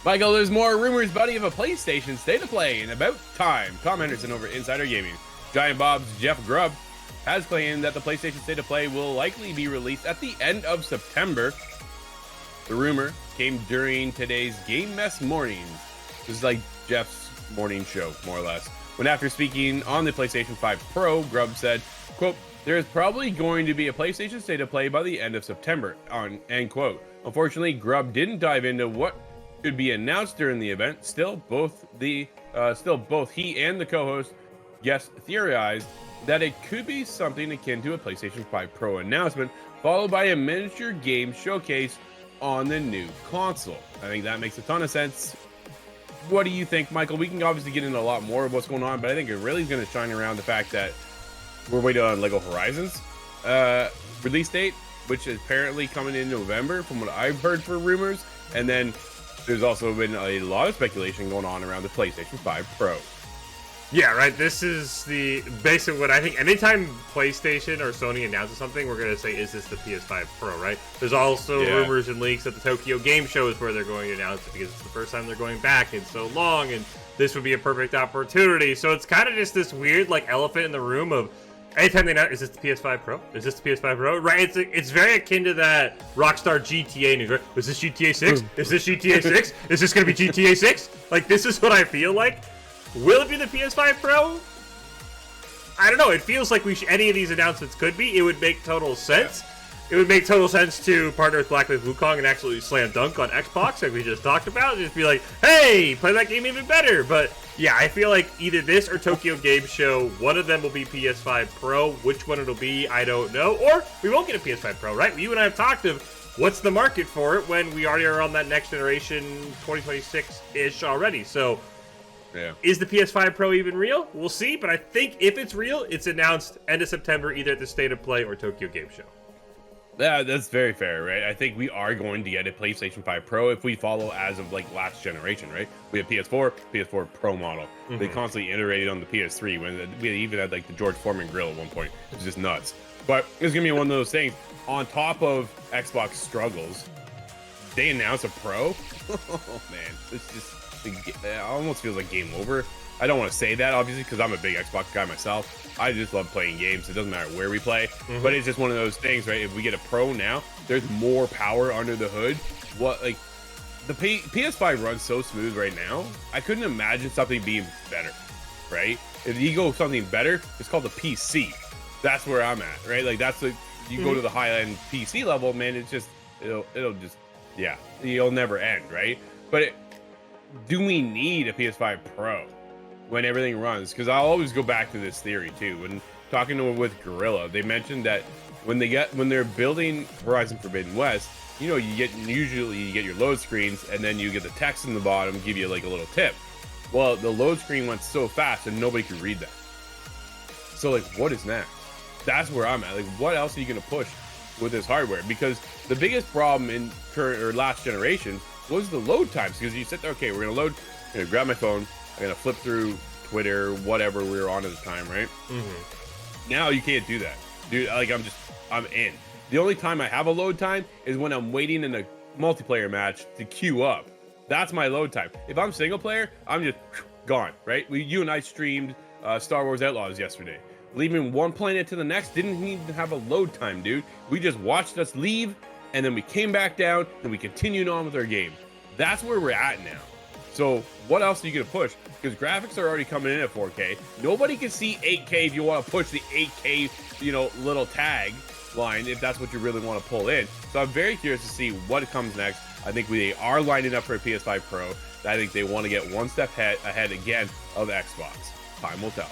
Michael, there's more rumors, buddy, of a PlayStation State of Play in about time. Tom Henderson over Insider Gaming. Giant Bob's Jeff Grubb has claimed that the PlayStation State of Play will likely be released at the end of September. The rumor came during today's Game Mess Mornings. This is like Jeff's morning show, more or less. When after speaking on the PlayStation 5 Pro, Grubb said, quote, "There is probably going to be a PlayStation State of Play by the end of September," end quote. Unfortunately, Grubb didn't dive into what could be announced during the event. Still, both he and the co-host guest theorized that it could be something akin to a PlayStation 5 Pro announcement, followed by a miniature game showcase on the new console. I think that makes a ton of sense. What do you think, Michael? We can obviously get into a lot more of what's going on, but I think it really is going to shine around the fact that we're waiting on Lego Horizons release date, which is apparently coming in November from what I've heard for rumors. And then there's also been a lot of speculation going on around the PlayStation 5 Pro. Yeah, right. This is the basically what I think. Anytime PlayStation or Sony announces something, we're going to say, is this the PS5 Pro, right? There's also rumors and leaks that the Tokyo Game Show is where they're going to announce it because it's the first time they're going back in so long, and this would be a perfect opportunity. So it's kind of just this weird, like, elephant in the room of anytime they announce, is this the PS5 Pro? Is this the PS5 Pro? Right? It's very akin to that Rockstar GTA news, right? Is this GTA 6? Is this GTA 6? Is this going to be GTA 6? Like, this is what I feel like. Will it be the PS5 Pro? I don't know. It feels like any of these announcements could be. It would make total sense. It would make total sense to partner with Black Myth Wukong and actually slam dunk on Xbox, like we just talked about. Just be like, hey, play that game even better. But yeah, I feel like either this or Tokyo Game Show, one of them will be PS5 Pro. Which one it'll be, I don't know. Or we won't get a PS5 Pro, right? You and I have talked of what's the market for it when we already are on that next generation 2026-ish already. So yeah. Is the PS5 Pro even real? We'll see, but I think if it's real, it's announced end of September, either at the State of Play or Tokyo Game Show. Yeah, that's very fair, right? I think we are going to get a PlayStation 5 Pro if we follow as of like last generation, right? We have PS4 Pro model. Mm-hmm. They constantly iterated on the PS3 when we even had like the George Foreman grill at one point. It was just nuts. But it's gonna be one of those things. On top of Xbox struggles, they announced a Pro. Oh man, it's just. It almost feels like game over. I don't want to say that obviously because I'm a big Xbox guy myself. I just love playing games. It doesn't matter where we play, but it's just one of those things, right? If we get a Pro now, there's more power under the hood. What, like, the PS5 runs so smooth right now. I couldn't imagine something being better, right? If you go something better, it's called the PC. That's where I'm at, right? Like that's the you go to the high end PC level, man. It's just it'll just you'll never end, right? But do we need a PS5 Pro when everything runs? Because I'll always go back to this theory too. When talking with Gorilla, they mentioned that when they're building Horizon Forbidden West, usually you get your load screens and then you get the text in the bottom, give you like a little tip. Well, the load screen went so fast and nobody could read that. So like, what is next? That's where I'm at. Like, what else are you gonna push with this hardware? Because the biggest problem in current or last generation was the load times, because you sit there, okay, we're gonna load, I'm gonna grab my phone, I'm gonna flip through Twitter, whatever we were on at the time, right? Now you can't do that, dude. Like I'm in. The only time I have a load time is when I'm waiting in a multiplayer match to queue up. That's my load time. If I'm single player, I'm just gone, right? You and I streamed Star Wars Outlaws yesterday. Leaving one planet to the next, didn't even have a load time, dude. We just watched us leave, and then we came back down, and we continued on with our game. That's where we're at now. So what else are you going to push? Because graphics are already coming in at 4K. Nobody can see 8K if you want to push the 8K, little tag line, if that's what you really want to pull in. So I'm very curious to see what comes next. I think they are lining up for a PS5 Pro. I think they want to get one step ahead again of Xbox. Time will tell.